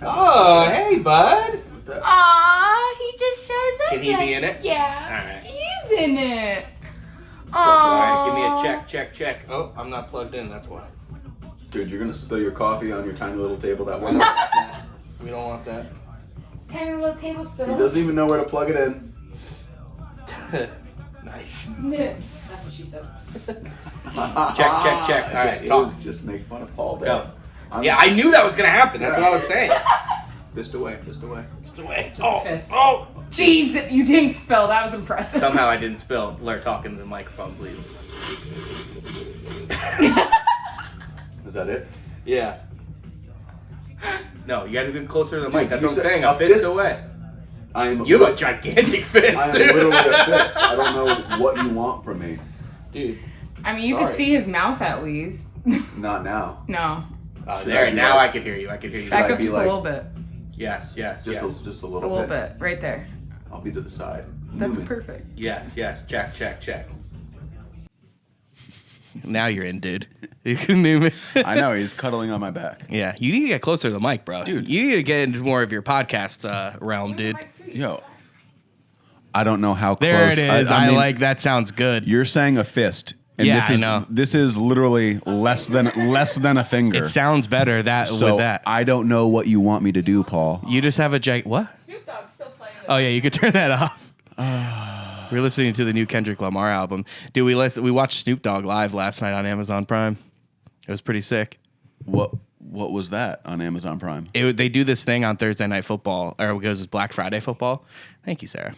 Oh, hey, bud. Aw, he just shows up. Can he be in it? Yeah. All right. He's in it. All right, give me a check. Oh, I'm not plugged in, that's why. Dude, you're gonna spill your coffee on your tiny little table that way. We don't want that. Tiny little table He spills. doesn't even know where to plug it in. Nice. That's what she said. Check. All right, talk. Just make fun of Paul. Go. Yeah, I knew that was gonna happen. That's what I was saying. Fist away. Just away. Just a fist. Oh, jeez, you didn't spill. That was impressive. Somehow I didn't spill. Blair, talk into the microphone, please. Is that it? Yeah. No, you gotta get closer to the mic. Dude, That's you what I'm said saying. a A fist fist? away. You You have a gigantic fist, I am dude. literally a fist. I don't know what you want from me. Dude. I mean, you can see his mouth at least. Not now. No. There, now I can hear you. Back I up be just like- a little bit. Yes. Just a A little little bit. Right there. I'll be to the side. That's Moving. perfect. Yes. Check. Now you're in, dude. You can move it. I know, he's cuddling on my back. Yeah, you need to get closer to the mic, bro. Dude. You need to get into more of your podcast realm, dude. Yo. I don't know how close. There it is. I mean, like that. Sounds good. You're saying a fist. And Yeah, this is, I know. This is literally less than a finger. It sounds better with that. I don't know what you want me to do, Paul. You just have a what? Snoop Dogg's still playing. Oh yeah, you could turn that off. We're listening to the new Kendrick Lamar album. Dude, we watched Snoop Dogg live last night on Amazon Prime. It was pretty sick. What was that on Amazon Prime? They do this thing on Thursday Night Football, or it goes as Black Friday Football. Thank you, Sarah.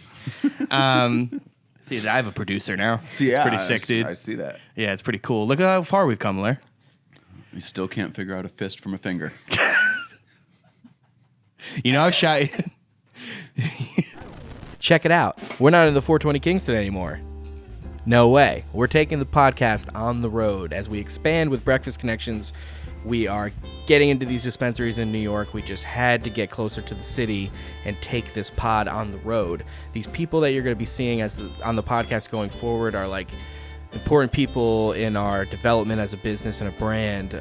See, I have a producer now. See, it's pretty sick, dude. I see that. Yeah, it's pretty cool. Look at how far we've come, Blair. We still can't figure out a fist from a finger. You know, I've shot. Check it out. We're not in the 420 Kingston anymore. No way. We're taking the podcast on the road as we expand with Breakfast Connections. We are getting into these dispensaries in New York. We just had to get closer to the city and take this pod on the road. These people that you're going to be seeing on the podcast going forward are like important people in our development as a business and a brand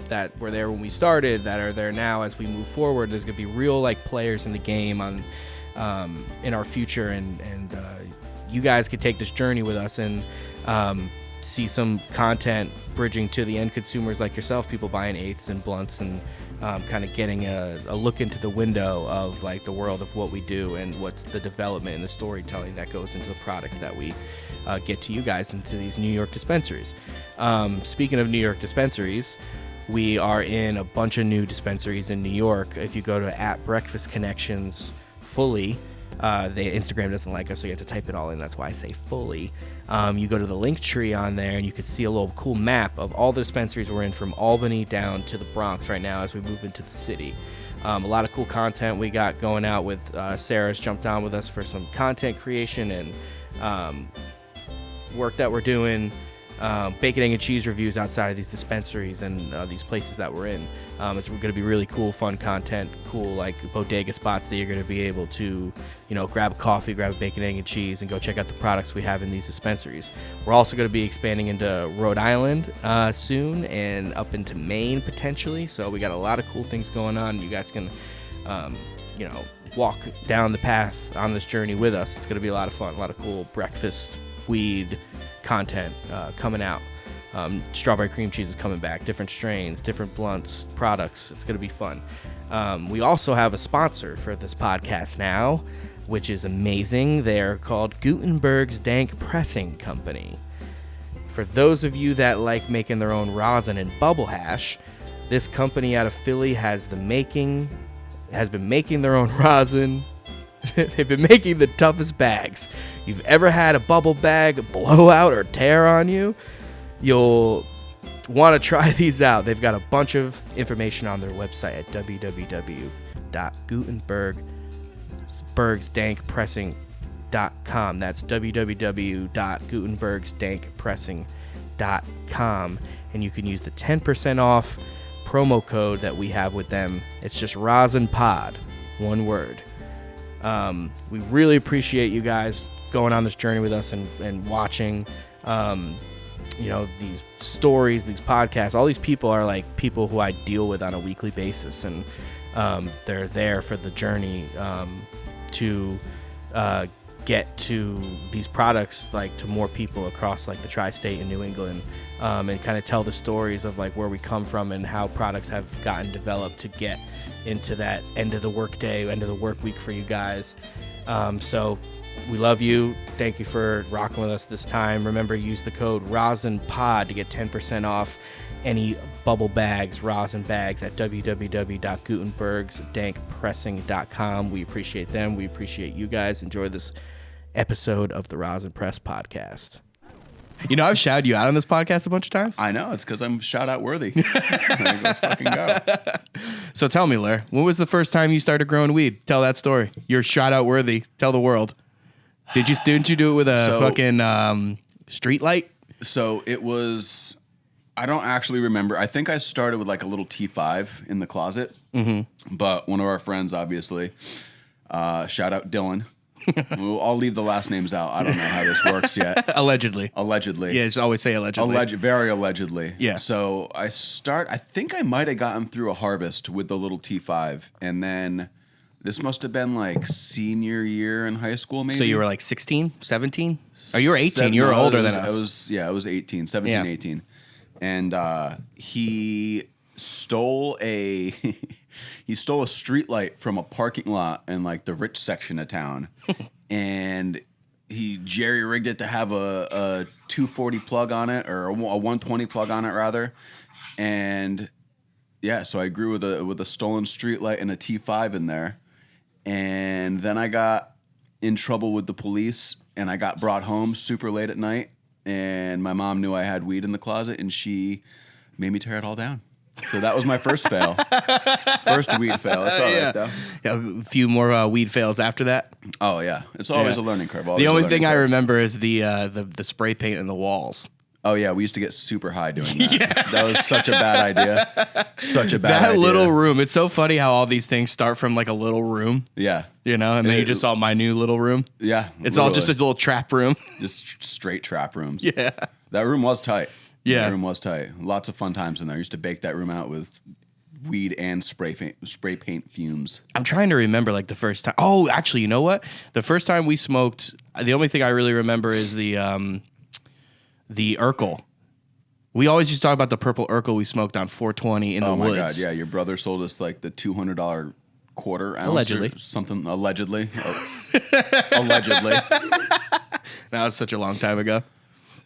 that were there when we started, that are there now as we move forward. There's going to be real like players in the game in our future, and you guys could take this journey with us and see some content bridging to the end consumers like yourself, people buying eighths and blunts, and kind of getting a look into the window of like the world of what we do and what's the development and the storytelling that goes into the products that we get to you guys into these New York dispensaries. Speaking of New York dispensaries, we are in a bunch of new dispensaries in New York. If you go to @Breakfast Connections fully, Instagram doesn't like us, so you have to type it all in. That's why I say fully. You go to the link tree on there, and you can see a little cool map of all the dispensaries we're in, from Albany down to the Bronx right now as we move into the city. A lot of cool content we got going out with Sarah's jumped on with us for some content creation and work that we're doing. Bacon, egg, and cheese reviews outside of these dispensaries and these places that we're in. It's going to be really cool, fun content, cool like bodega spots that you're going to be able to, grab a coffee, grab a bacon, egg, and cheese, and go check out the products we have in these dispensaries. We're also going to be expanding into Rhode Island soon, and up into Maine potentially. So we got a lot of cool things going on. You guys can, walk down the path on this journey with us. It's going to be a lot of fun, a lot of cool breakfast weed content coming out. Strawberry cream cheese is coming back, different strains, different blunts, products. It's going to be fun. We also have a sponsor for this podcast now, which is amazing. They're called Gutenberg's Dank Pressing Company. For those of you that like making their own rosin and bubble hash, this company out of Philly has been making their own rosin. They've been making the toughest bags you've ever had a bubble bag blow out or tear on you. You'll want to try these out. They've got a bunch of information on their website at www.gutenbergsdankpressing.com. That's www.gutenbergsdankpressing.com, and you can use the 10% off promo code that we have with them. It's just RosinPod, one word. We really appreciate you guys going on this journey with us and watching, these stories, these podcasts. All these people are like people who I deal with on a weekly basis, and they're there for the journey to get to these products like to more people across like the tri-state in New England, and kind of tell the stories of like where we come from and how products have gotten developed to get into that end of the work day, end of the work week for you guys. So we love you. Thank you for rocking with us this time. Remember, use the code ROSINPOD to get 10% off any bubble bags, rosin bags at www.gutenbergsdankpressing.com. We appreciate them. We appreciate you guys. Enjoy this episode of the Rosin Press podcast. You know, I've shouted you out on this podcast a bunch of times. I know. It's because I'm shout-out worthy. Let's fucking go. So tell me, Lair, when was the first time you started growing weed? Tell that story. You're shout-out worthy. Tell the world. Didn't you do it with a fucking street light? So it was... I don't actually remember. I think I started with like a little T5 in the closet. Mm-hmm. But one of our friends, obviously, shout out Dylan. I'll leave the last names out. I don't know how this works yet. Allegedly. Yeah, just always say allegedly. Very allegedly. Yeah. So I think I might have gotten through a harvest with the little T5. And then this must have been like senior year in high school, maybe. So you were like 16, 17? Oh, you were 18. You were older than us. I was 18, 17, 18. And he stole a street light from a parking lot in like the rich section of town, and he jerry rigged it to have a 240 plug on it, or a 120 plug on it rather. And yeah, so I grew with a stolen street light and a T5 in there, and then I got in trouble with the police, and I got brought home super late at night. And my mom knew I had weed in the closet, and she made me tear it all down. So that was my first fail. First weed fail. It's all right, though. Yeah, a few more weed fails after that. Oh, yeah. It's always a learning curve. The only thing I remember is the spray paint in the walls. Oh, yeah. We used to get super high doing that. Yeah. That was such a bad idea. Such a bad idea. That little room. It's so funny how all these things start from like a little room. Yeah. You know, and then you just saw my new little room. Yeah. It's literally all just a little trap room. Just straight trap rooms. Yeah. That room was tight. Yeah. That room was tight. Lots of fun times in there. I used to bake that room out with weed and spray paint fumes. I'm trying to remember like the first time. Oh, actually, you know what? The first time we smoked, the only thing I really remember is the Urkel. We always used to talk about the purple Urkel we smoked on 420 in the woods. Oh my God, yeah. Your brother sold us like the $200 quarter ounce allegedly. Or something. Allegedly. Allegedly. That was such a long time ago.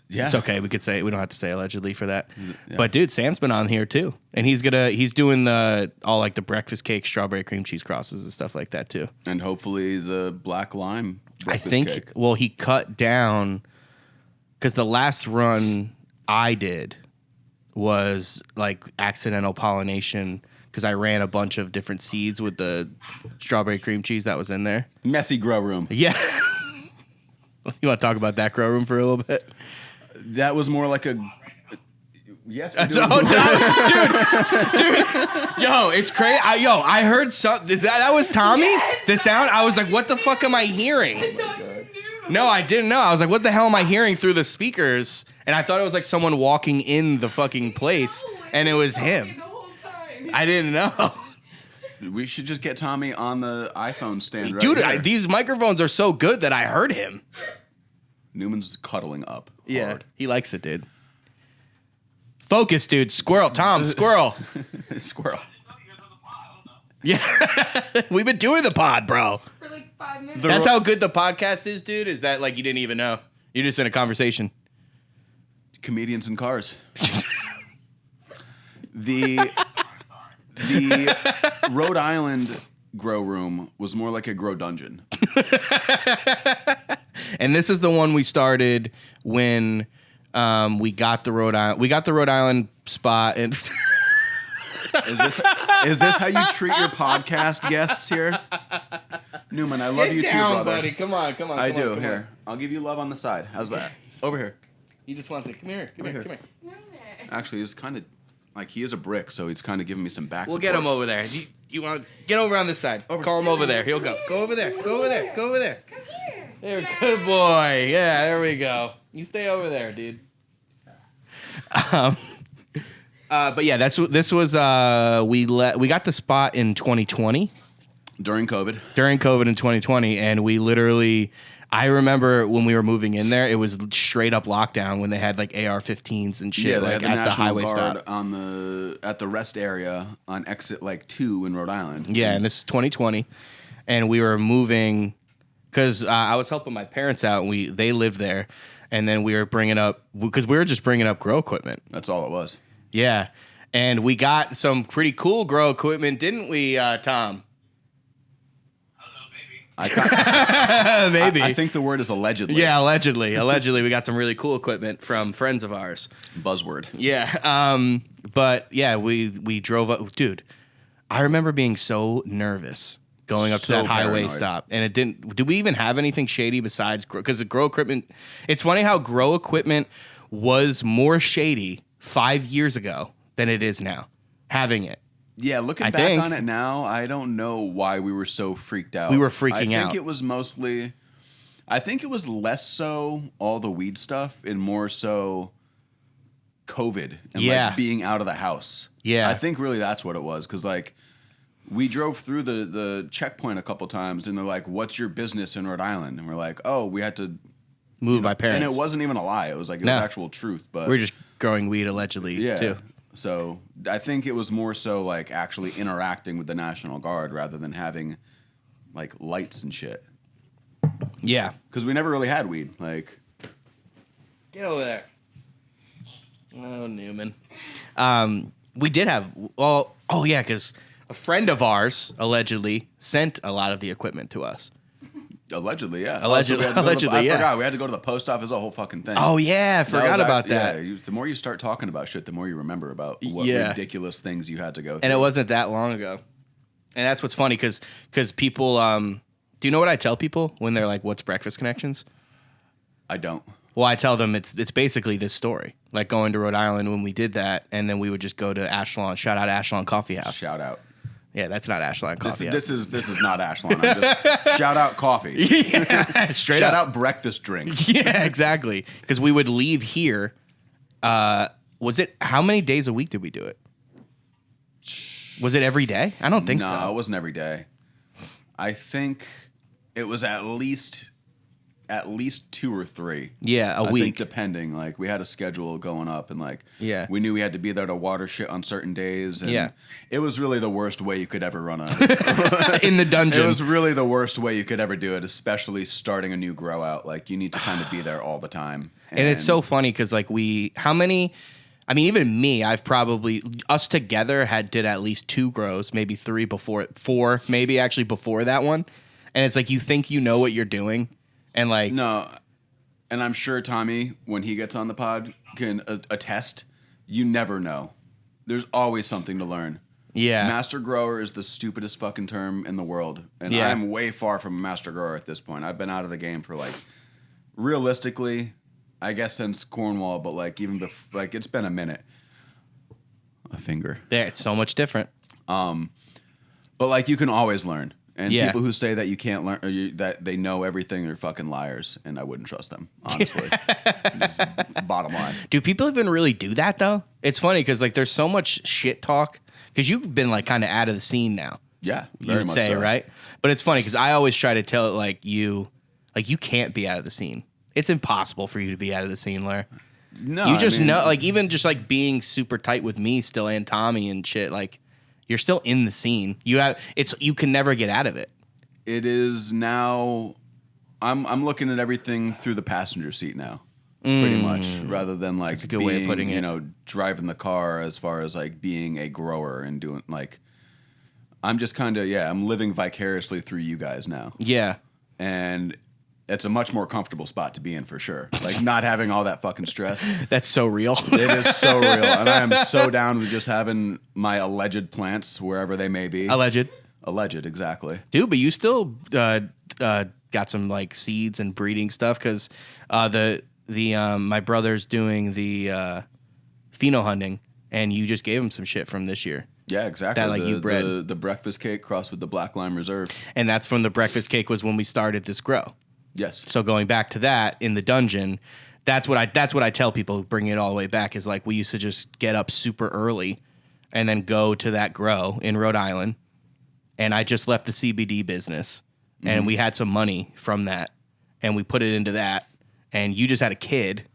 Yeah. It's okay. We could say, we don't have to say allegedly for that. Yeah. But dude, Sam's been on here too. And he's doing all like the breakfast cake, strawberry cream cheese crosses and stuff like that too. And hopefully the black lime breakfast cake. Well, he cut down because the last run I did was like accidental pollination because I ran a bunch of different seeds with the strawberry cream cheese that was in there. Messy grow room. Yeah. You want to talk about that grow room for a little bit? That was more like a... Yes, dude, yo, it's crazy. I heard something. That was Tommy? Yes. The sound? I was like, what the fuck am I hearing? No, I didn't know. I was like, what the hell am I hearing through the speakers? And I thought it was like someone walking in the fucking place, and it was him. I didn't know. We should just get Tommy on the iPhone stand right Dude, these microphones are so good that I heard him. Newman's cuddling up hard. Yeah, he likes it, dude. Focus, dude. Squirrel. Tom, squirrel. Squirrel. Yeah. We've been doing the pod, bro. For like 5 minutes. That's how good the podcast is, dude, is that like you didn't even know. You're just in a conversation. Comedians in cars. The Rhode Island grow room was more like a grow dungeon. And this is the one we started when we got the Rhode Island spot. And is this how you treat your podcast guests here? Newman, I love you too, brother. Buddy. Come on. I do. Here, I'll give you love on the side. How's that? Over here. He just wants to come here. Actually, he's kind of like he is a brick, so he's kind of giving me some back We'll support. get him over there. You want to get over on this side? Call him over there. He'll go. Go over there. Go over there. Go over there. Come here. There, good boy. Yeah, there we go. You stay over there, dude. But yeah, this was. We got the spot in 2020 During COVID in 2020, and we literally. I remember when we were moving in there, it was straight up lockdown when they had like AR-15s and shit Yeah, they like had the at the National highway Guard stop. at the rest area on exit like 2 in Rhode Island. Yeah, and this is 2020, and we were moving because I was helping my parents out, and they lived there, and then we were bringing up because we were just bringing up grow equipment. That's all it was. Yeah, and we got some pretty cool grow equipment, didn't we, Tom? Maybe. I think the word is allegedly. Yeah, allegedly. Allegedly, we got some really cool equipment from friends of ours. Buzzword. Yeah. But yeah, we drove up. Dude, I remember being so nervous going up to that highway paranoid. stop, and it didn't. Did we even have anything shady besides because the grow equipment? It's funny how grow equipment was more shady 5 years ago than it is now. Having it. Yeah, looking back on it now, I don't know why we were so freaked out. We were freaking out. I think it was mostly, I think it was less so all the weed stuff and more so COVID and like being out of the house. Yeah. I think really that's what it was because like we drove through the checkpoint a couple times and they're like, "What's your business in Rhode Island?" And we're like, "Oh, we had to move my parents." And it wasn't even a lie. It was like it was actual truth. But we're just growing weed allegedly too. So I think it was more so like actually interacting with the National Guard rather than having like lights and shit. Yeah. Because we never really had weed. Like, get over there. Oh, Newman. We did have, because a friend of ours allegedly sent a lot of the equipment to us. Allegedly, yeah. Allegedly, I forgot. We had to go to the post office, a whole fucking thing. Oh, yeah. I forgot about that. Yeah, the more you start talking about shit, the more you remember about what ridiculous things you had to go through. And it wasn't that long ago. And that's what's funny because people, do you know what I tell people when they're like, "What's Breakfast Connections?" I don't. Well, I tell them it's basically this story. Like going to Rhode Island when we did that, and then we would just go to Ashland. Shout out Ashland Coffee House. Shout out. Yeah, that's not Ashland Coffee House. This is not Ashland. I'm just shout out coffee. Yeah, straight shout up. out breakfast drinks. Yeah, exactly. Because we would leave here. Was it how many days a week did we do it? Was it every day? I don't think so. No, it wasn't every day. I think it was at least 2 or 3. Yeah, a I week. think depending. Like we had a schedule going up and like we knew we had to be there to water shit on certain days. And it was really the worst way you could ever run in the dungeon. It was really the worst way you could ever do it, especially starting a new grow out. Like you need to kind of be there all the time. And it's so funny because like even me, I've probably us together did at least 2 grows, maybe 3 before 4, maybe actually before that one. And it's like you think you know what you're doing. And like no, and I'm sure Tommy, when he gets on the pod, can attest. You never know. There's always something to learn. Yeah, master grower is the stupidest fucking term in the world, and I'm way far from a master grower at this point. I've been out of the game for like, realistically, I guess since Cornwall, but like even before, like it's been a minute. A finger. There, it's so much different. But like you can always learn. And Yeah. people who say that you can't learn, or that they know everything, are fucking liars, and I wouldn't trust them, honestly. Just bottom line. Do people even really do that though? It's funny because like there's so much shit talk because you've been like kind of out of the scene now. Yeah, You very would much say, so. right? But it's funny because I always try to tell it like you can't be out of the scene. It's impossible for you to be out of the scene, Lair. No, You just I mean, know, like even just like being super tight with me still and Tommy and shit, like you're still in the scene. You can never get out of it. It is now. I'm looking at everything through the passenger seat now, pretty much, rather than like That's a good being, way of putting it. you know, driving the car. As far as like being a grower and doing like, I'm just kind of I'm living vicariously through you guys now, Yeah. and it's a much more comfortable spot to be in for sure. Like not having all that fucking stress. That's so real. It is so real, and I am so down with just having my alleged plants wherever they may be. Alleged, exactly. Dude, but you still got some like seeds and breeding stuff because my brother's doing the pheno hunting, and you just gave him some shit from this year. Yeah, exactly. That like you bred. The breakfast cake crossed with the Black Lime Reserve. And that's from the breakfast cake was when we started this grow. Yes. So going back to that in the dungeon, That's what I tell people, bring it all the way back, is like we used to just get up super early and then go to that grow in Rhode Island. And I just left the CBD business and we had some money from that and we put it into that. And you just had a kid.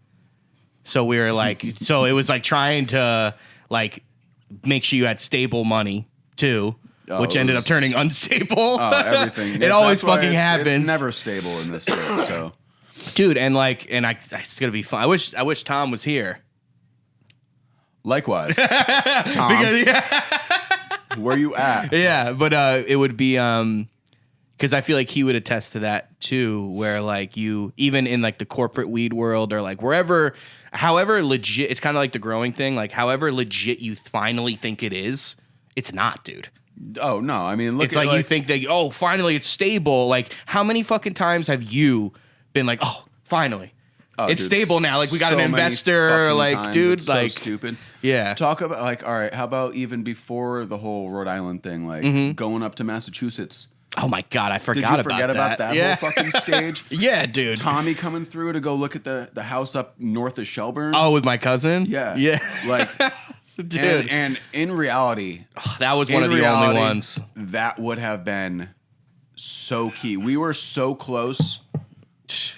So we were like, so it was like trying to like make sure you had stable money too, which ended up turning unstable. Oh, everything. It always fucking happens. It's never stable in this state, so. Dude, and it's gonna be fun. I wish Tom was here. Likewise, Tom. Where you at? Yeah, but it would be because I feel like he would attest to that too, where like you even in like the corporate weed world or like wherever, however legit, it's kind of like the growing thing. Like however legit you finally think it is, it's not, dude. Oh no, I mean, look. It's like you think that finally it's stable. Like how many fucking times have you been like, oh, finally, it's stable now. Like we got an investor. Like, dude, it's like so stupid. Yeah. Talk about like, all right, how about even before the whole Rhode Island thing, like going up to Massachusetts. Oh my God, I forgot Did you forget about that whole fucking stage? Yeah, dude. Tommy coming through to go look at the house up north of Shelburne. Oh, with my cousin? Yeah. Yeah. Like, dude. And in reality, that was one of the only ones. That would have been so key. We were so close.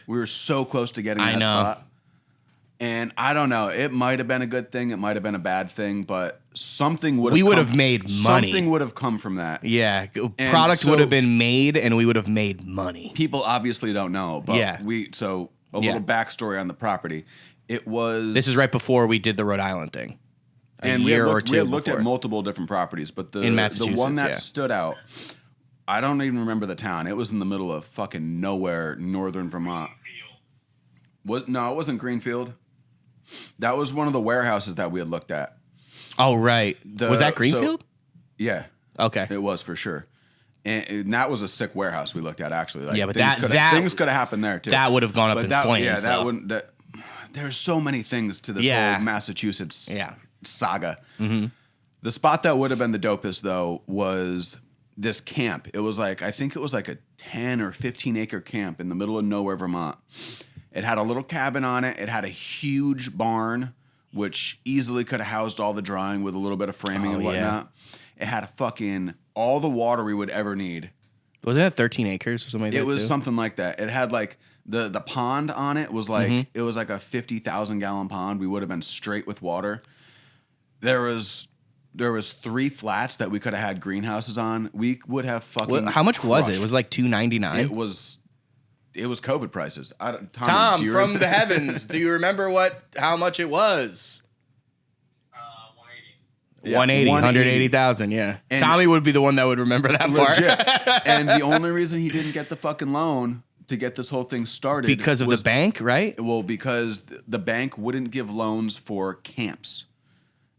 We were so close to getting that spot. And I don't know. It might have been a good thing. It might have been a bad thing, but something would have We would have made money. Something would have come from that. Yeah. Product would have been made and we would have made money. People obviously don't know, but a little backstory on the property. It was This is right before we did the Rhode Island thing. And we had looked at multiple different properties, but the one that stood out, I don't even remember the town. It was in the middle of fucking nowhere, northern Vermont. It wasn't Greenfield. That was one of the warehouses that we had looked at. Oh, right. Was that Greenfield? Yeah. Okay. It was for sure. And that was a sick warehouse we looked at, actually. Like, yeah, but things could have happened there, too. That would have gone up in flames. Yeah, that wouldn't. There's so many things to this whole Massachusetts saga. Mm-hmm. The spot that would have been the dopest, though, was this camp. It was like, I think it was like a 10 or 15 acre camp in the middle of nowhere, Vermont. It had a little cabin on it. It had a huge barn, which easily could have housed all the drying with a little bit of framing and whatnot. Yeah. It had all the water we would ever need. Wasn't it 13 acres or something like that? It was something like that. It had like the pond on it was like it was like a 50,000 gallon pond. We would have been straight with water. There was 3 flats that we could have had greenhouses on. We would have fucking. How much was it? It was like $299. It was COVID prices. Tom from the heavens, do you remember how much it was? 180,000, yeah. And Tommy would be the one that would remember that part. And the only reason he didn't get the fucking loan to get this whole thing started because of the bank, right? Well, because the bank wouldn't give loans for camps.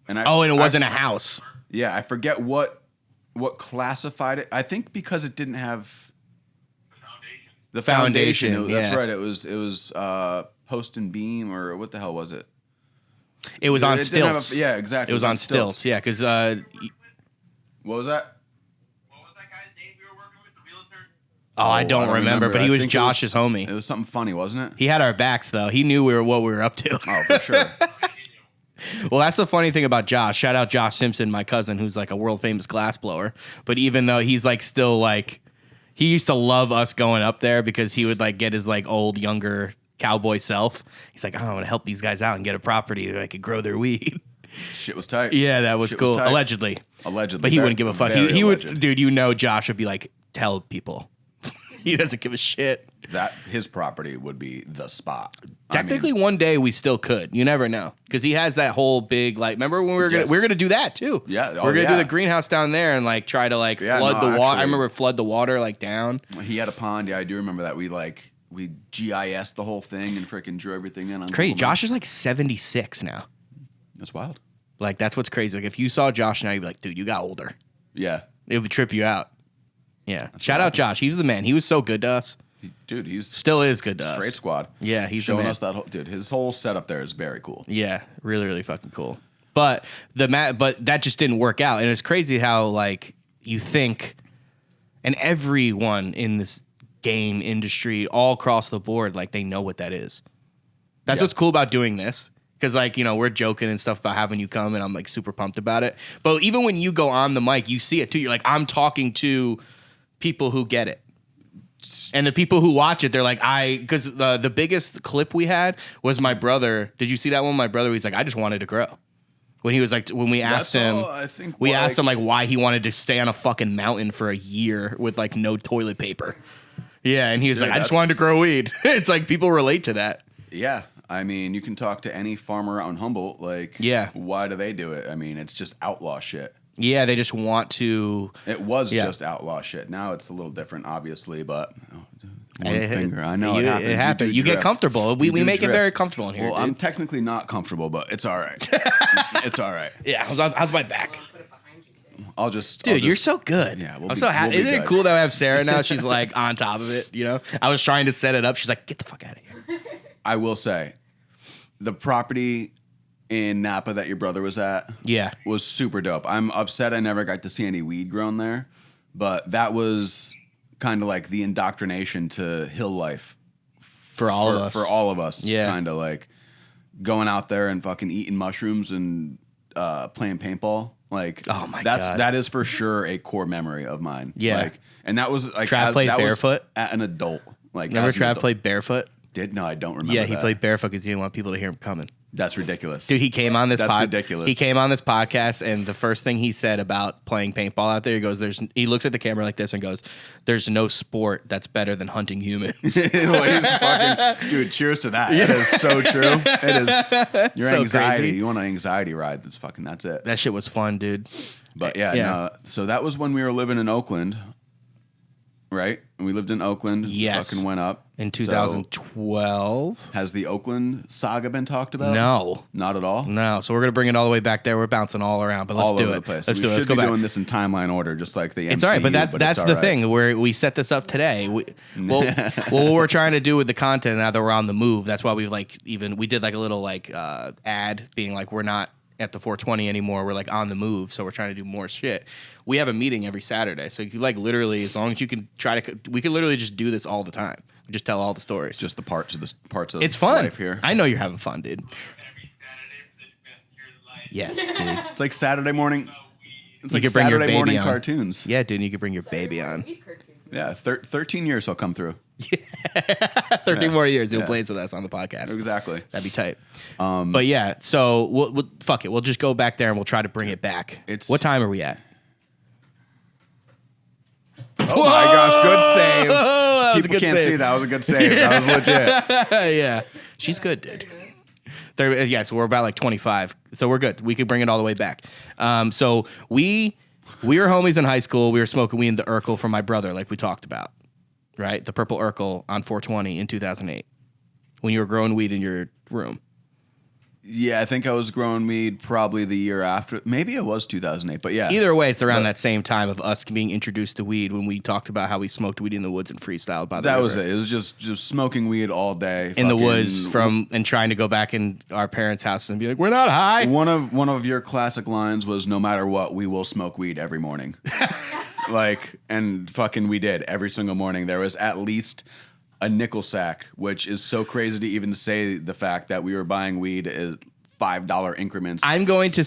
And it wasn't a house. Yeah, I forget what classified it. I think because it didn't have the foundation. That's right. It was post and beam, or what the hell was it? It was on stilts. Yeah, exactly. It was on stilts. Yeah, because what was that? What was that guy's name we were working with, the realtor? Oh, I don't remember, but he was Josh's homie. It was something funny, wasn't it? He had our backs though. He knew what we were up to. Oh, for sure. Well, that's the funny thing about Josh. Shout out Josh Simpson, my cousin, who's like a world famous glass blower. But even though he's like still like, he used to love us going up there because he would like get his like old younger cowboy self. He's like, I want to help these guys out and get a property that I could grow their weed. Shit was tight. Yeah, that was cool. Allegedly. But he wouldn't give a fuck. He would, dude. Josh would be like, tell people. He doesn't give a shit. That his property would be the spot. Technically, one day we still could. You never know, because he has that whole big like. Remember when we were gonna do that too? Yeah, we're gonna do the greenhouse down there and like try to like flood the water. I remember flood the water like down. He had a pond. Yeah, I do remember that. We GIS'd the whole thing and freaking drew everything in. On crazy. Josh is like 76 now. That's wild. Like that's what's crazy. Like if you saw Josh now, you'd be like, dude, you got older. Yeah, it would trip you out. Yeah. Shout out Josh. He was the man. He was so good to us. Dude, he's still is good to us. Straight squad. Yeah, he's showing the man. us that whole dude. His whole setup there is very cool. Yeah, really, really fucking cool. But but that just didn't work out, and it's crazy how like you think, and everyone in this game industry all across the board, like they know what that is. That's Yeah. what's cool about doing this. Because, like, you know, we're joking and stuff about having you come, and I'm, like, super pumped about it. But even when you go on the mic, you see it, too. You're like, I'm talking to people who get it. And the people who watch it, they're like, because the biggest clip we had was my brother. Did you see that one? My brother, he's like, I just wanted to grow. When he was like, when we asked him, we asked him, like, why he wanted to stay on a fucking mountain for a year with, like, no toilet paper. Yeah, and he was like, I just wanted to grow weed. It's like, people relate to that. Yeah. I mean, you can talk to any farmer out in Humboldt. Like, why do they do it? I mean, it's just outlaw shit. Yeah, they just want to. It was just outlaw shit. Now it's a little different, obviously, but one finger. I know it happens. It happens. You get comfortable. We make it very comfortable in here. Well, I'm technically not comfortable, but it's all right. It's all right. Yeah, how's my back? Dude, you're so good. Yeah, I'm so happy. Isn't it cool that I have Sarah now? She's like on top of it. You know, I was trying to set it up. She's like, get the fuck out of here. I will say, the property in Napa that your brother was at, was super dope. I'm upset I never got to see any weed grown there, but that was kind of like the indoctrination to hill life for all of us. For all of us, yeah. Kind of like going out there and fucking eating mushrooms and playing paintball. Like, oh my God. That is for sure a core memory of mine. Yeah, like, and that was like Trav played that barefoot was at an adult. Like, remember Trav played barefoot? No, I don't remember. Yeah, he played barefoot because he didn't want people to hear him coming. That's ridiculous. Dude, he came on this ridiculous. He came on this podcast, and the first thing he said about playing paintball out there, he goes, he looks at the camera like this and goes, there's no sport that's better than hunting humans. Dude, cheers to that. Yeah. It is so true. It is your so anxiety. Crazy. You want an anxiety ride. That's it. That shit was fun, dude. But no, so that was when we were living in Oakland. Right? And we lived in Oakland. Yes. Fucking went up. In 2012. So, has the Oakland saga been talked about? No. Not at all? No. So we're going to bring it all the way back there. We're bouncing all around, but let's all do over it. The place. Let's do it. We Let's should go be back. doing this in timeline order, just like the MCU. It's all right, but that's the thing where we set this up today. Well, what we're trying to do with the content now that we're on the move, that's why we did like a little like ad being like, we're not at the 420 anymore. We're like on the move, so we're trying to do more shit. We have a meeting every Saturday, so you like literally, as long as you can we could literally just do this all the time. We just tell all the stories. Just the parts of it's fun. Life here. I know you're having fun, dude. Yes, dude. It's like Saturday morning. It's like you could bring Saturday your baby morning on. cartoons. Yeah, dude, you could bring your baby on. Yeah, 13 years he'll come through. 13 more years he'll play with us on the podcast. Exactly. That'd be tight. But yeah, so we'll fuck it. We'll just go back there and we'll try to bring it back. What time are we at? Oh my gosh, good save. That was People a good can't save. see that was a good save. That was legit. Yeah. She's good, dude. So we're about like 25. So we're good. We could bring it all the way back. So we were homies in high school. We were smoking weed in the Urkel from my brother, like we talked about. Right? The purple Urkel on 420 in 2008. When you were growing weed in your room. Yeah, I think I was growing weed probably the year after. Maybe it was 2008, but yeah. Either way, it's around that same time of us being introduced to weed when we talked about how we smoked weed in the woods and freestyled by the river. That was it. It was just smoking weed all day. In the woods and trying to go back in our parents' house and be like, we're not high. One of your classic lines was, no matter what, we will smoke weed every morning. And fucking we did. Every single morning. There was at least a nickel sack, which is so crazy to even say the fact that we were buying weed at $5 increments.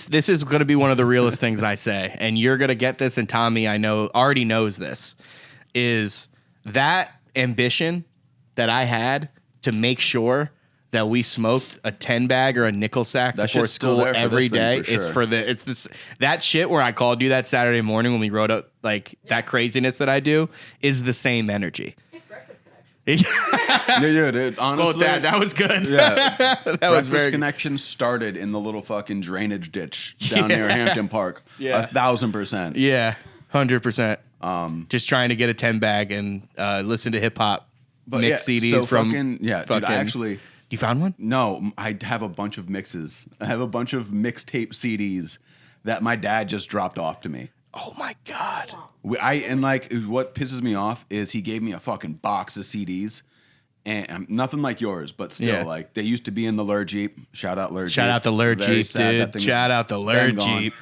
This is going to be one of the realest things I say, and you're going to get this, and Tommy, I know, already knows this, is that ambition that I had to make sure that we smoked a 10 bag or a nickel sack before school every day. It's this that shit where I called you that Saturday morning when we wrote up like that craziness that I do is the same energy. Yeah, dude. Honestly, that was good. Yeah, that was Breakfast Connections started in the little fucking drainage ditch down near Hampton Park. Yeah, 1,000%. Yeah, 100%. Just trying to get a 10 bag and listen to hip hop mix CDs from. Dude, I actually. You found one? No, I have a bunch of mixes. I have a bunch of mixtape CDs that my dad just dropped off to me. Oh my God. What pisses me off is he gave me a fucking box of CDs, and nothing like yours, but still, like they used to be in the Lur Jeep. Shout out Lur Jeep. Shout out the Lur Jeep, dude. Shout out the Lur Jeep.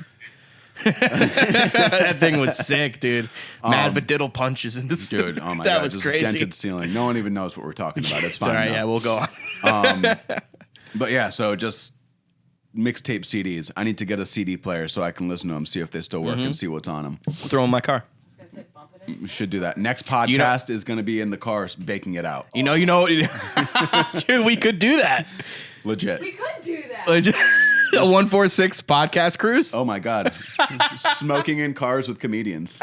That thing was sick, dude. Mad but diddle punches in the dude. Oh my that god, was just crazy. Dented ceiling. No one even knows what we're talking about. It's fine. All right, yeah, we'll go on. But yeah, so just mixtape CDs. I need to get a CD player so I can listen to them, see if they still work, and see what's on them. Throw them in my car. We should do that. Next podcast is going to be in the car baking it out. You know. Dude, we could do that. Legit. We could do that. A 146 podcast cruise. Oh my God. Smoking in cars with comedians.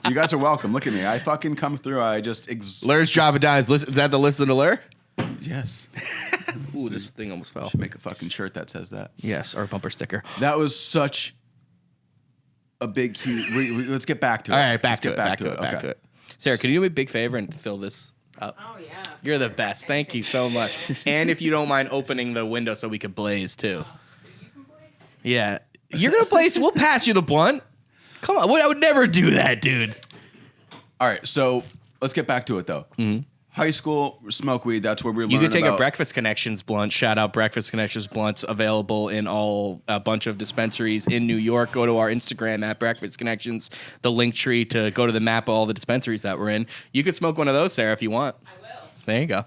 You guys are welcome. Look at me. I fucking come through. I just... Lur's job of dying is that to listen to Lur? Yes. Ooh, this thing almost fell. Should make a fucking shirt that says that. Yes, or a bumper sticker. That was such a big, huge... let's get back to it. All right, back to Okay. it. Sarah, can you do me a big favor and fill this up? Oh, yeah. You're the best. Thank you so much. And if you don't mind opening the window so we could blaze too. So you can blaze? Yeah. You're going to blaze? We'll pass you the blunt. Come on. I would never do that, dude. All right, so let's get back to it, though. High school, smoke weed, that's where we learn You can take about... a Breakfast Connections blunt. Shout out Breakfast Connections blunts, available in a bunch of dispensaries in New York. Go to our Instagram at Breakfast Connections, the link tree to go to the map of all the dispensaries that we're in. You could smoke one of those, Sarah, if you want. I will. There you go.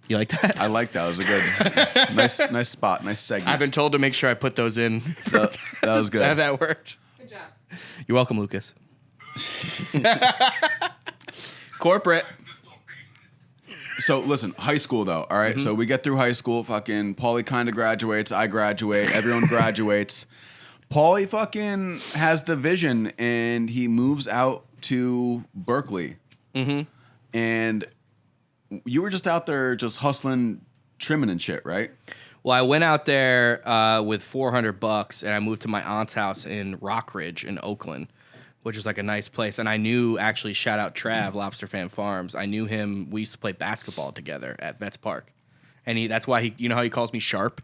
You like that? I like that. It was a good... nice spot, nice segment. I've been told to make sure I put those in. That was good. That worked. Good job. You're welcome, Lucas. Corporate. So listen, high school though, all right? So we get through high school, fucking Paulie kind of graduates, I graduate, everyone graduates. Paulie fucking has the vision and he moves out to Berkeley. And you were just out there just hustling, trimming and shit, right? Well, I went out there with $400 and I moved to my aunt's house in Rockridge in Oakland, which is like a nice place. And I knew, actually, shout out Trav, Lobster Fan Farms. I knew him. We used to play basketball together at Vets Park. And that's why you know how he calls me Sharp?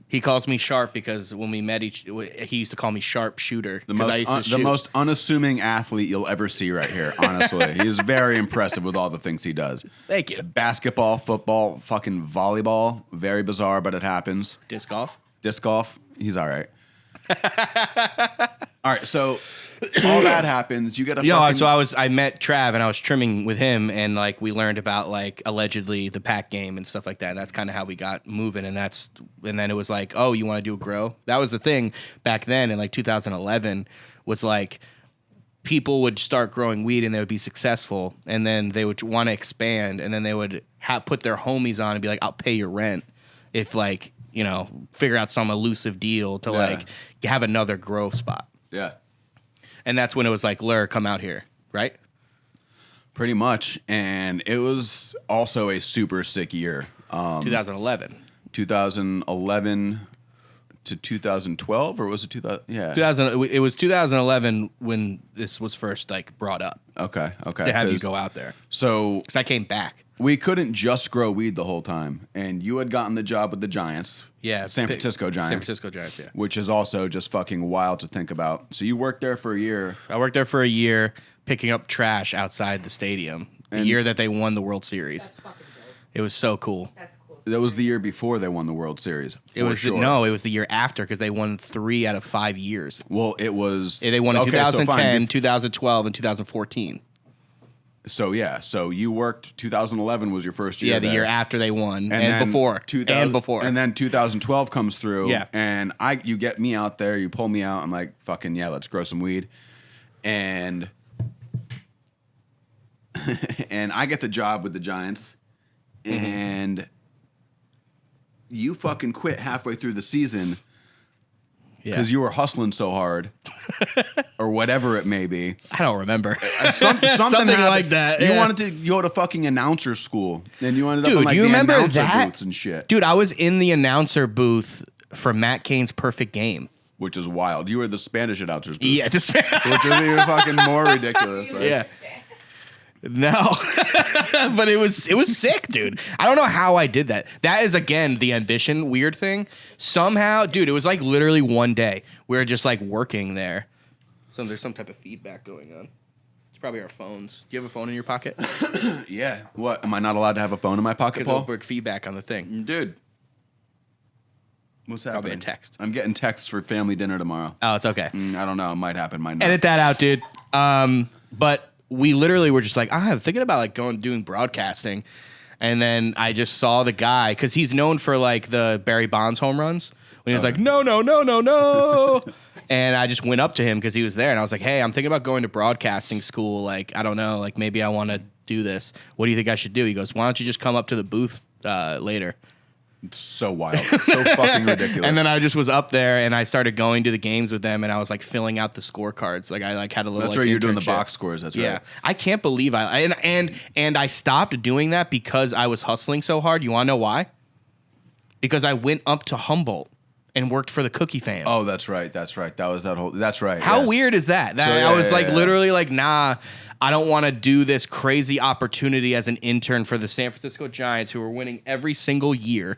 He calls me Sharp because when we met he used to call me Sharp Shooter. The most unassuming athlete you'll ever see right here, honestly. He is very impressive with all the things he does. Thank you. Basketball, football, fucking volleyball. Very bizarre, but it happens. Disc golf? Disc golf, he's all right. All right, so all that happens. You get a fucking... So I met Trav and I was trimming with him and like we learned about like allegedly the pack game and stuff like that. And that's kind of how we got moving. And then it was like, oh, you want to do a grow? That was the thing back then in like 2011 was like people would start growing weed and they would be successful and then they would want to expand and then they would put their homies on and be like, I'll pay your rent if like, you know, figure out some elusive deal to like have another grow spot. Yeah. And that's when it was like, Lur, come out here, right? Pretty much. And it was also a super sick year. 2011. 2011 to 2012, or was it 2000? Yeah. It was 2011 when this was first like brought up. Okay. To have you go out there. So Because I came back. we couldn't just grow weed the whole time. And you had gotten the job with the Giants. Yeah. San Francisco Giants. San Francisco Giants, yeah. Which is also just fucking wild to think about. So you worked there for a year. I worked there for a year picking up trash outside the stadium. The year that they won the World Series. That's fucking dope. It was so cool. That's cool. That was the year before they won the World Series. It was sure. it was the year after because they won 3 out of 5 years. Well, it was... They won in okay, 2010, 2012, and 2014. So you worked. 2011 was your first year. Yeah, the year after they won, and then before, 2000 and before, and then 2012 comes through. Yeah, and you get me out there, you pull me out. I'm like, fucking yeah, let's grow some weed, and and I get the job with the Giants, and you fucking quit halfway through the season. Because you were hustling so hard, or whatever it may be. I don't remember. Something like that. You wanted to go to fucking announcer school, and you ended up in like you the remember announcer that? booths and shit. Dude, I was in the announcer booth for Matt Cain's Perfect Game. Which is wild. You were the Spanish announcers booth. Yeah, Which is even fucking more ridiculous. Right? Yeah. No, but it was sick, dude. I don't know how I did that. That is again the ambition weird thing. Somehow, dude, it was like literally one day we were just like working there. So there's some type of feedback going on. It's probably our phones. Do you have a phone in your pocket? Yeah. What? Am I not allowed to have a phone in my pocket, Because Paul? it'll work feedback on the thing. Dude. What's happening? Probably a text. I'm getting texts for family dinner tomorrow. Oh, it's okay. I don't know. It might happen. Might not. Edit that out, dude. But we literally were just like, I'm thinking about like doing broadcasting. And then I just saw the guy, because he's known for like the Barry Bonds home runs. When he was like, no, no, no, no, no. And I just went up to him because he was there. And I was like, hey, I'm thinking about going to broadcasting school. Like, I don't know. Like, maybe I want to do this. What do you think I should do? He goes, why don't you just come up to the booth later? It's so wild. So fucking ridiculous. And then I just was up there and I started going to the games with them and I was like filling out the scorecards. Like I like had a little. That's like, right. You're doing the internship. box scores. That's Yeah. right. I can't believe and I stopped doing that because I was hustling so hard. You want to know why? Because I went up to Humboldt and worked for the Cookie Fam. Oh, that's right. That's right. That was that whole. That's right. How yes. weird is that? So, I was like yeah. literally like, nah, I don't want to do this crazy opportunity as an intern for the San Francisco Giants who were winning every single year.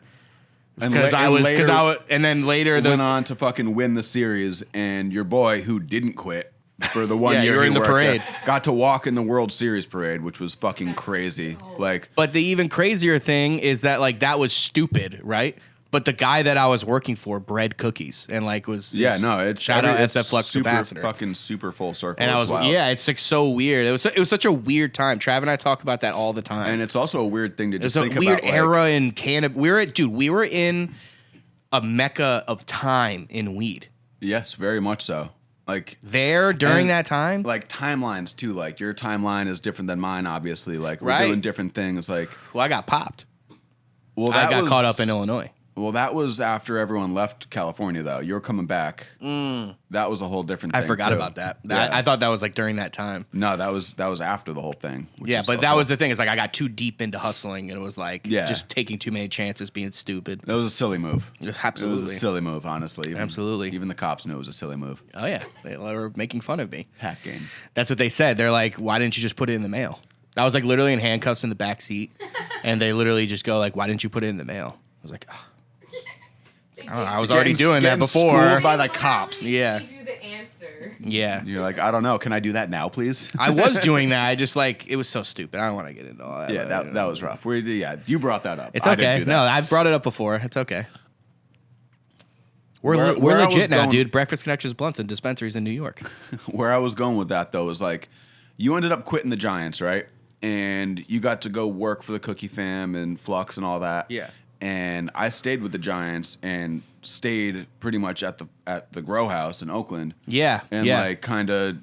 And Then later went on to fucking win the series, and your boy who didn't quit for the 1 Yeah, year you were he in the worked parade. there, got to walk in the World Series parade, which was fucking crazy. Like, But the even crazier thing is that like that was stupid, right? But the guy that I was working for bred cookies and like was it's shout out it's SF Flux super Capacitor. fucking super full circle. And I It's was wild. it's like so weird. It was such a weird time. Trav and I talk about that all the time. And it's also a weird thing to It's just a think weird about. era in cannabis. We were in a mecca of time in weed. Yes, very much so. Like There during And, that time, like timelines too. Like your timeline is different than mine, obviously. Like we're Right. doing different things. Like, well, I got popped. well, I that got was, caught up in Illinois. Well, that was after everyone left California, though. You were coming back. That was a whole different I thing. forgot too. about that. Yeah. I thought that was like during that time. No, that was after the whole thing. which Yeah, is but a that whole- was the thing. It's like I got too deep into hustling, and it was like Yeah. just taking too many chances, being stupid. That was a silly move. Absolutely. It was a silly move, honestly. Absolutely. Even the cops knew it was a silly move. Oh yeah, they were making fun of me. Hack game. That's what they said. They're like, "Why didn't you just put it in the mail?" I was like literally in handcuffs in the back seat, and they literally just go like, "Why didn't you put it in the mail?" I was like, "Oh, I don't know, I was already doing that Getting before." schooled by the cops. Yeah, Give you the answer. yeah. You're like, I don't know. Can I do that now, please? I was doing that. I just like it was so stupid. I don't want to get into all that. Yeah, that was rough. You brought that up. It's I didn't okay. do that. No, I've brought it up before. It's okay. We're Where I was legit now, going- dude. Breakfast Connections, blunts, and dispensaries in New York. Where I was going with that though is like, you ended up quitting the Giants, right? And you got to go work for the Cookie Fam and Flux and all that. Yeah. And I stayed with the Giants and stayed pretty much at the grow house in Oakland. Yeah, And yeah. like kind of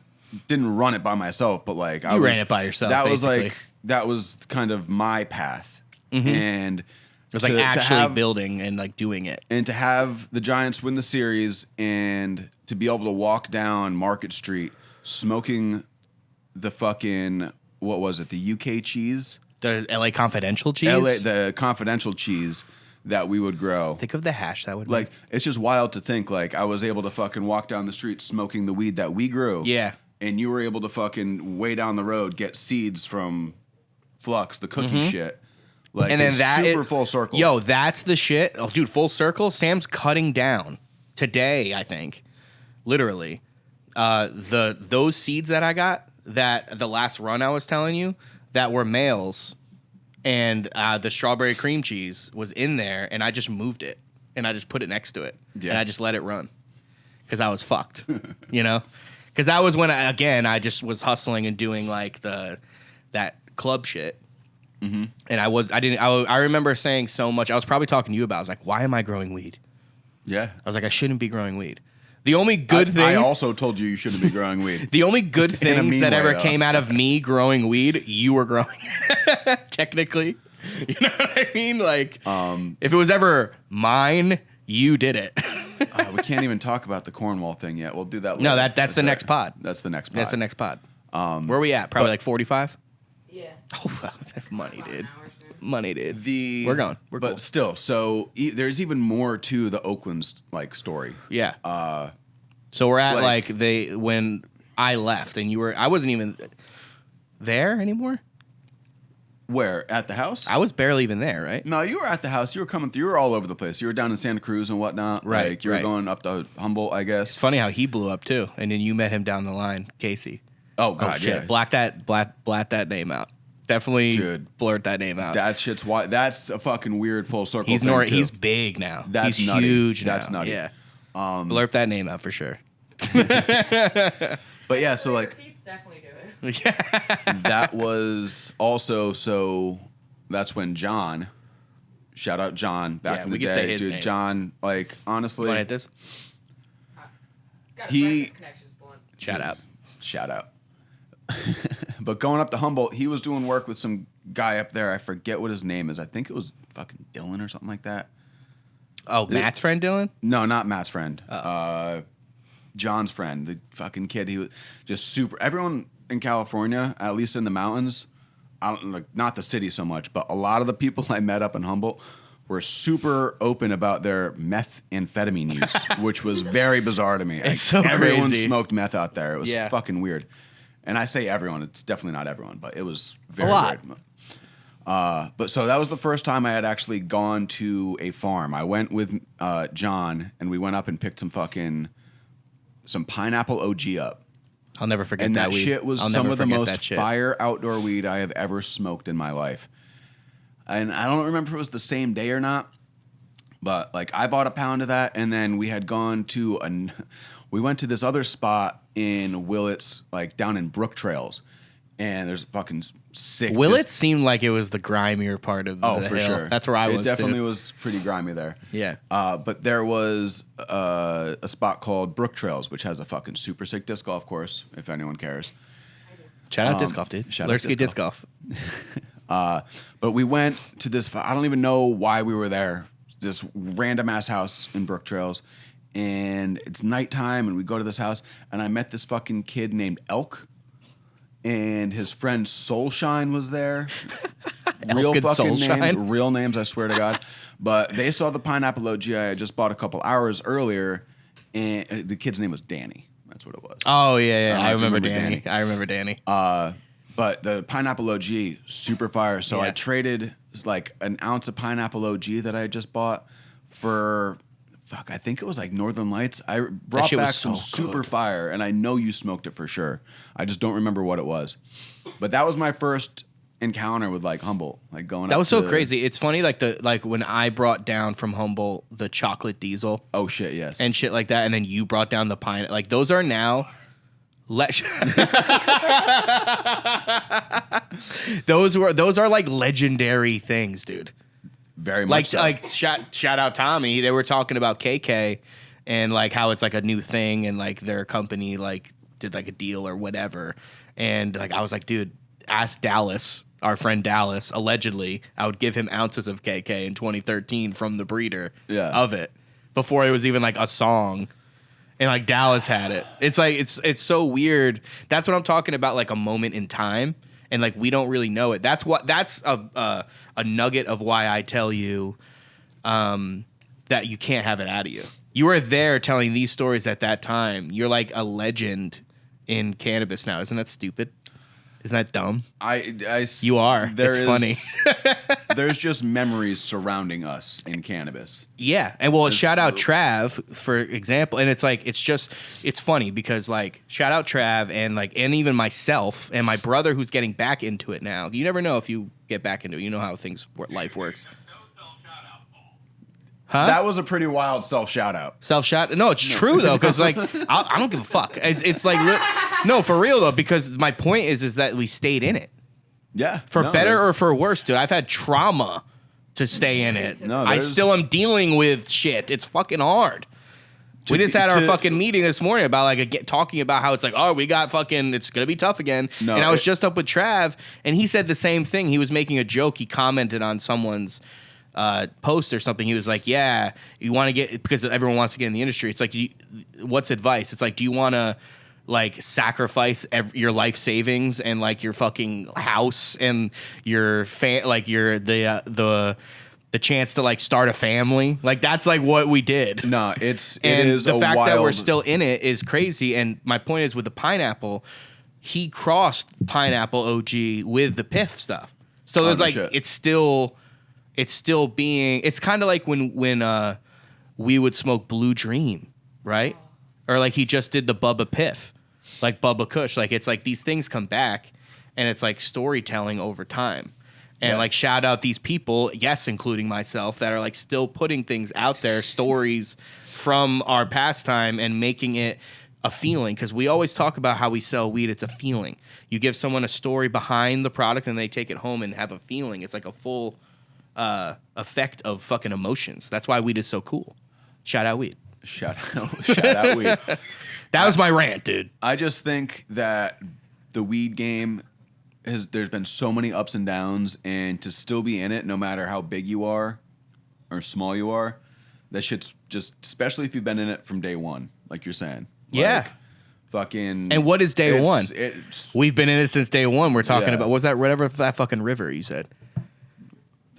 didn't run it by myself, but like I You was, ran it by yourself, That was basically. like that was kind of my path. And It was like actually building and like doing it. and to have the Giants win the series and to be able to walk down Market Street smoking the fucking, what was it, the UK cheese? The LA Confidential cheese. The confidential cheese that we would grow. Think of the hash that would be. Like, it's just wild to think, like, I was able to fucking walk down the street smoking the weed that we grew. Yeah. And you were able to fucking way down the road get seeds from Flux, the cookie shit. Like, And then it's that super full circle. Yo, that's the shit. Oh, dude, full circle. Sam's cutting down today, I think. Literally. Those seeds that I got, that the last run I was telling you, that were males, and the strawberry cream cheese was in there, and I just moved it, and I just put it next to it, Yeah. and I just let it run, because I was fucked, you know? Because that was when, I just was hustling and doing, like, that club shit. Mm-hmm. And I remember saying so much. I was probably talking to you about, I was like, why am I growing weed? Yeah. I was like, I shouldn't be growing weed. The only good things. I also told you shouldn't be growing weed. The only good a things mean that way, ever though. came out of me growing weed, you were growing. Technically. You know what I mean? Like, if it was ever mine, you did it. We can't even talk about the Cornwall thing yet. We'll do that later. No, that's the next pod. That's the next pod. That's the next pod. Where are we at? Probably like 45? Yeah. Oh, that's money, dude. An hour soon. Money, dude. We're going. We're but cool. still, so there's even more to the Oakland's like story. Yeah. So we're at like- when I left and I wasn't even there anymore. Where at the house? I was barely even there, right? No, you were at the house. You were coming through. You were all over the place. You were down in Santa Cruz and whatnot. Right, Like, you were right. going up to Humboldt, I guess. It's funny how he blew up too, and then you met him down the line, Casey. Oh God, Shit, yeah. black that name out. Definitely Dude. blurt that name out. That shit's why. That's a fucking weird full circle. He's thing, too. he's big now. That's he's nutty. huge now. That's nutty. Yeah. Blurp that name out for sure. But yeah, so like Repeats definitely do it. that was also so that's when John, shout out John, back in the we could day, say his dude. name. John, like honestly, You want to hit this? Got a He- Breakfast Connections blunt. Shout out. But going up to Humboldt, he was doing work with some guy up there. I forget what his name is. I think it was fucking Dylan or something like that. Oh, Matt's friend Dylan? No, not Matt's friend. Oh. John's friend, the fucking kid. He was just super. Everyone in California, at least in the mountains, I don't like not the city so much, but a lot of the people I met up in Humboldt were super open about their methamphetamine use, which was very bizarre to me. It's so everyone crazy. smoked meth out there. It was Yeah. fucking weird. And I say everyone, it's definitely not everyone, but it was very A lot. weird. But so that was the first time I had actually gone to a farm. I went with John, and we went up and picked some pineapple OG up. I'll never forget And that that weed. shit was I'll some never of the forget most that shit. fire outdoor weed I have ever smoked in my life. And I don't remember if it was the same day or not, but like I bought a pound of that, and then we had gone to we went to this other spot in Willits, like down in Brook Trails, and there's fucking sick. Willits seemed like it was the grimier part of the for hill. sure. That's where I was, It definitely too. was pretty grimy there. Yeah. But there was a spot called Brook Trails, which has a fucking super sick disc golf course, if anyone cares. Shout out disc golf, dude. shout out Lersky disc disc golf. But we went to this. I don't even know why we were there. This random ass house in Brook Trails, and it's nighttime, and we go to this house, and I met this fucking kid named Elk, and his friend Soulshine was there. Real and fucking names, Soulshine? real names, I swear to God. But they saw the pineapple OG I had just bought a couple hours earlier, and the kid's name was Danny. That's what it was. Oh, yeah. don't know I if you remember remember Danny. Danny. I remember Danny. But the pineapple OG, super fire. So I Yeah. traded like an ounce of pineapple OG that I had just bought for, I think it was like Northern Lights. I brought shit was back some so super good. fire, and I know you smoked it for sure. I just don't remember what it was. But that was my first encounter with like Humboldt, like going. That up was so to- crazy. It's funny, like when I brought down from Humboldt the chocolate diesel Oh shit, yes. and shit like that, and then you brought down the pine. Like those are now. Those are like legendary things, dude. very much Like so. like shout out Tommy. They were talking about KK and like how it's like a new thing and like their company like did like a deal or whatever. And like I was like, dude, ask Dallas, our friend Dallas. Allegedly, I would give him ounces of KK in 2013 from the breeder of it before it was even like a song. And like Dallas had it. It's like it's so weird. That's what I'm talking about, like a moment in time, and like we don't really know it. That's a nugget of why I tell you that you can't have it out of you. You were there telling these stories at that time. You're like a legend in cannabis now. Isn't that stupid? Isn't that dumb? You are. It's funny. There's just memories surrounding us in cannabis. Yeah, and well, shout out Trav for example, and it's like it's funny because like shout out Trav and even myself and my brother who's getting back into it now. You never know if you get back into it. You know how life works. Huh? That was a pretty wild self shout out. Self shot? No, it's true though, because like I don't give a fuck. It's like no, for real though, because my point is that we stayed in it Yeah. for no, better there's- or for worse, dude. I've had trauma to stay in it. No, I there's- still am dealing with shit. It's fucking hard. We just had our fucking meeting this morning about like talking about how it's like, oh, we got fucking, it's gonna be tough again. No, and I was just up with Trav, and he said the same thing. He was making a joke. He commented on someone's post or something. He was like, yeah, you want to get, because everyone wants to get in the industry. It's like, what's advice? It's like, do you want to like sacrifice your life savings and like your fucking house and your the chance to like start a family? Like that's like what we did. No, it And is the a fact wild. that we're still in it is crazy. And my point is with the pineapple, he crossed pineapple OG with the piff stuff. So there's no like shit. it's still being. It's kind of like when we would smoke Blue Dream, right? Or like he just did the Bubba Piff, like Bubba Kush. Like it's like these things come back, and it's like storytelling over time. And like shout out these people, yes, including myself, that are like still putting things out there, stories from our pastime and making it a feeling, because we always talk about how we sell weed. It's a feeling. You give someone a story behind the product and they take it home and have a feeling. It's like a full effect of fucking emotions. That's why weed is so cool. Shout out weed. Shout out weed. That was my rant, dude. I just think that the weed game there's been so many ups and downs, and to still be in it, no matter how big you are or small you are, that shit's just, especially if you've been in it from day one, like you're saying. Yeah. Like, fucking. And what is day one? It's We've been in it since day one. We're talking about, was that whatever that fucking river you said?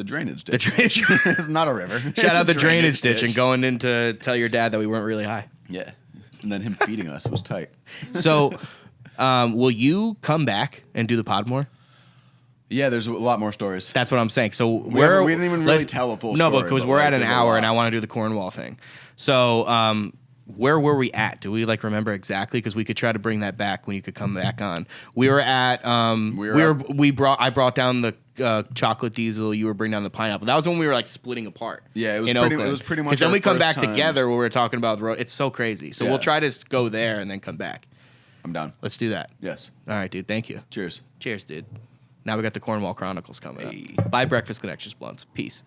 the drainage ditch. The drainage. It's not a river. Shout out the drainage ditch and going in to tell your dad that we weren't really high. Yeah. And then him feeding us was tight. So, will you come back and do the pod more? Yeah, there's a lot more stories. That's what I'm saying. So we didn't even really tell a full story. No, because we're at an there's a hour lot. and I want to do the Cornwall thing. So, where were we at? Do we like remember exactly? Because we could try to bring that back when you could come back on. We were at I brought down the chocolate diesel. You were bringing down the pineapple. That was when we were like splitting apart. Yeah, it was in pretty. Oakland. It was pretty much. Because then our we come first back time. together where we were talking about the road. It's so crazy. So Yeah. we'll try to go there and then come back. I'm down. Let's do that. Yes. All right, dude. Thank you. Cheers. Cheers, dude. Now we got the Cornwall Chronicles coming Hey. up. Buy Breakfast Connections blunts. Peace.